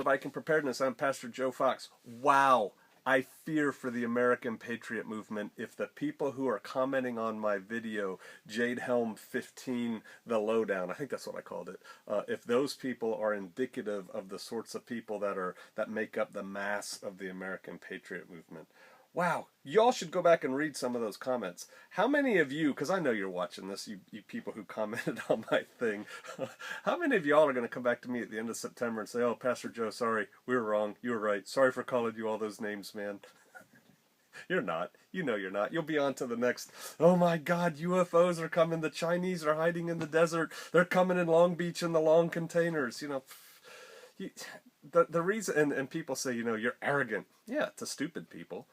Viking Preparedness. I'm Pastor Joe Fox. Wow. I fear for the American Patriot movement if the people who are commenting on my video, Jade Helm 15, the lowdown, I think that's what I called it, if those people are indicative of the sorts of people that make up the mass of the American Patriot movement. Wow, y'all should go back and read some of those comments. How many of you, because I know you're watching this, you people who commented on my thing, how many of y'all are going to come back to me at the end of September and say, oh, Pastor Joe, sorry, we were wrong, you were right, sorry for calling you all those names, man. You're not. You know you're not. You'll be on to the next, oh my God, UFOs are coming, the Chinese are hiding in the desert, they're coming in Long Beach in the long containers, you know. The reason, and people say, you know, you're arrogant. Yeah, to stupid people.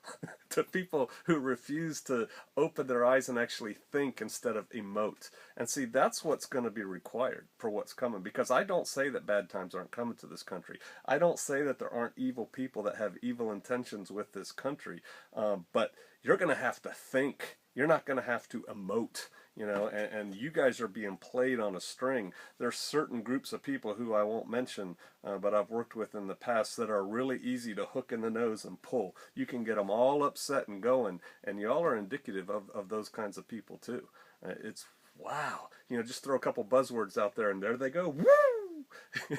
To people who refuse to open their eyes and actually think instead of emote. And see, that's what's going to be required for what's coming. Because I don't say that bad times aren't coming to this country. I don't say that there aren't evil people that have evil intentions with this country. But you're going to have to think. You're not going to have to emote. You know, and you guys are being played on a string. There's certain groups of people who I won't mention, but I've worked with in the past that are really easy to hook in the nose and pull. You can get them all upset and going, and y'all are indicative of those kinds of people too. It's wow. You know, just throw a couple buzzwords out there, and there they go. Woo!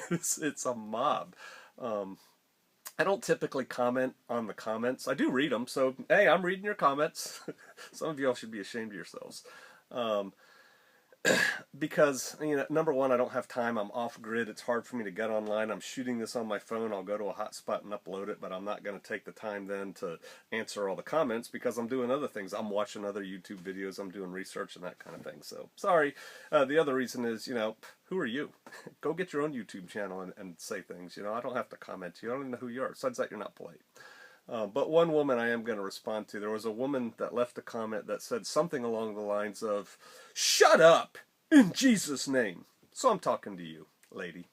It's a mob. I don't typically comment on the comments. I do read them, so hey, I'm reading your comments. Some of y'all should be ashamed of yourselves. Because, you know, number one, I don't have time. I'm off grid. It's hard for me to get online. I'm shooting this on my phone. I'll go to a hotspot and upload it, but I'm not going to take the time then to answer all the comments because I'm doing other things. I'm watching other YouTube videos. I'm doing research and that kind of thing. So, sorry. The other reason is, you know, who are you? Go get your own YouTube channel and say things. You know, I don't have to comment to you. I don't even know who you are. Besides that, you're not polite. But one woman I am going to respond to. There was a woman that left a comment that said something along the lines of, "Shut up, in Jesus' name." So I'm talking to you, lady.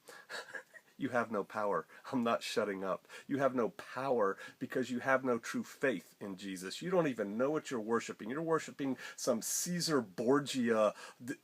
You have no power. I'm not shutting up. You have no power because you have no true faith in Jesus. You don't even know what you're worshiping. You're worshiping some Caesar Borgia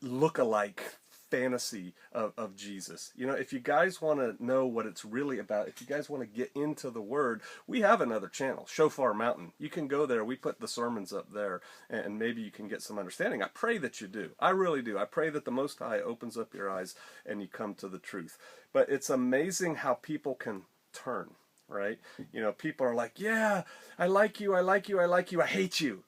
look-alike fantasy of Jesus. You know, if you guys want to know what it's really about, if you guys want to get into the Word, we have another channel, Shofar Mountain. You can go there. We put the sermons up there, and maybe you can get some understanding. I pray that you do. I really do. I pray that the Most High opens up your eyes and you come to the truth. But it's amazing how people can turn, right? You know, people are like, yeah, I like you, I like you, I like you, I hate you.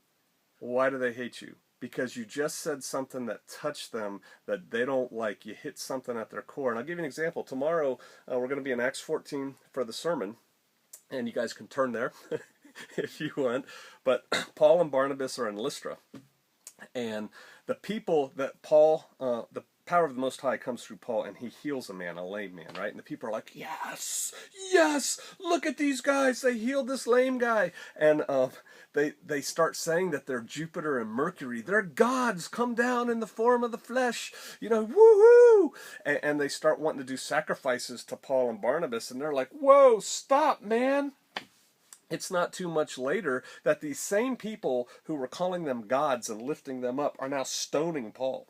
Why do they hate you? Because you just said something that touched them that they don't like. You hit something at their core. And I'll give you an example. Tomorrow, we're going to be in Acts 14 for the sermon. And you guys can turn there if you want. But Paul and Barnabas are in Lystra. And the people that Paul, the power of the Most High comes through Paul, and he heals a man, a lame man, right? And the people are like, yes, yes, look at these guys. They healed this lame guy. And they start saying that they're Jupiter and Mercury. They're gods come down in the form of the flesh. You know, woohoo! And they start wanting to do sacrifices to Paul and Barnabas. And they're like, whoa, stop, man. It's not too much later that these same people who were calling them gods and lifting them up are now stoning Paul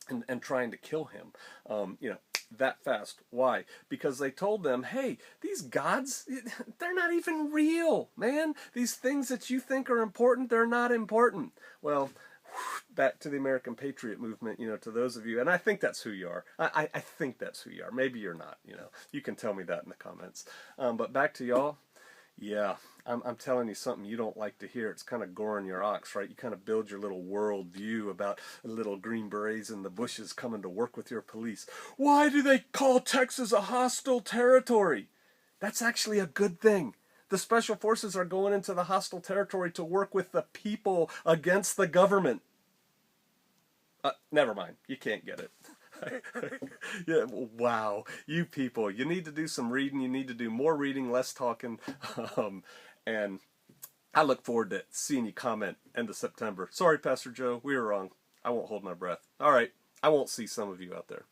and trying to kill him, you know, that fast. Why? Because they told them, hey, these gods, they're not even real, man. These things that you think are important, they're not important. Well, back to the American Patriot movement, you know, to those of you, and I think that's who you are. I think that's who you are. Maybe you're not, you know. You can tell me that in the comments. But back to y'all. Yeah, I'm telling you something you don't like to hear. It's kind of goring your ox, right? You kind of build your little world view about little green berets in the bushes coming to work with your police. Why do they call Texas a hostile territory? That's actually a good thing. The special forces are going into the hostile territory to work with the people against the government. Never mind. You can't get it. Yeah, wow, you people, you need to do some reading. You need to do more reading, less talking. And I look forward to seeing you comment end of September. Sorry, Pastor Joe, we were wrong. I won't hold my breath. All right, I won't see some of you out there.